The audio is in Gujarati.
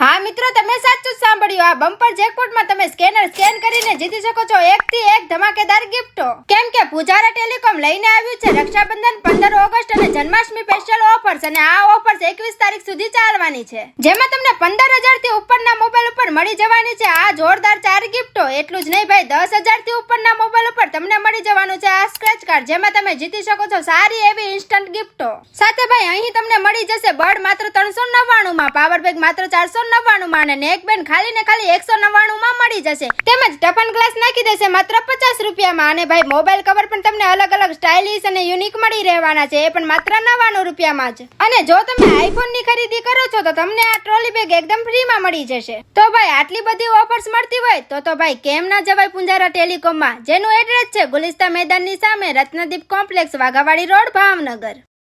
હા મિત્રો, તમે સાચું જ સાંભળ્યું. આ બમ્પર જેકપોટમાં તમે સ્કેન કરીને જીતી શકો છો 1 થી 1 ધમાકેદાર ગિફ્ટો. કેમ કે પૂજારા ટેલિકોમ લઈને આવ્યું છે રક્ષાબંધન, 15 ઓગસ્ટ અને જન્માષ્ટમી સ્પેશિયલ ઓફર્સ, અને આ ઓફર્સ 21 તારીખ સુધી ચાલવાની છે, જેમાં તમને 15,000 થી ઉપરના મોબાઈલ ઉપર મળી જવાની છે આ જોરદાર 4 ગિફ્ટો. એટલું જ નહીં ભાઈ, 10,000 થી ઉપરના મોબાઈલ ઉપર તમને મળી જવાનું છે આ સ્ક્રેચ કાર્ડ, જેમાં તમે જીતી શકો છો સારી એવી ઇન્સ્ટન્ટ ગિફ્ટો. સાથે ભાઈ અહીં તમને મળી જશે બર્ડ માત્ર 399 માં, પાવર બેગ માત્ર 499 માં અને નેક બેન્ડ ખાલી ને ખાલી 199 માં મળી જશે. તેમજ ટફન ગ્લાસ નાખી દેશે માત્ર 50 રૂપિયામાં. અને ભાઈ મોબાઈલ કવર પણ તમને અલગ અલગ સ્ટાઇલિશ અને યુનિક મળી રહેવાના છે, એ પણ માત્ર 99 રૂપિયામાં જ. અને જો તમે આઈફોન ની ખરીદી કરો છો તો તમને આ ટ્રોલી બેગ એકદમ ફ્રીમાં મળી જશે. તો ભાઈ આટલી બધી ઓફર્સ મળતી હોય તો ભાઈ કેમ ના જવાય પૂજારા ટેલિકોમમાં, જેનું એડ્રેસ છે ગુલિસ્તા મેદાનની સામે રત્નદીપ કોમ્પ્લેક્સ, વાઘાવાડી રોડ, ભાવનગર.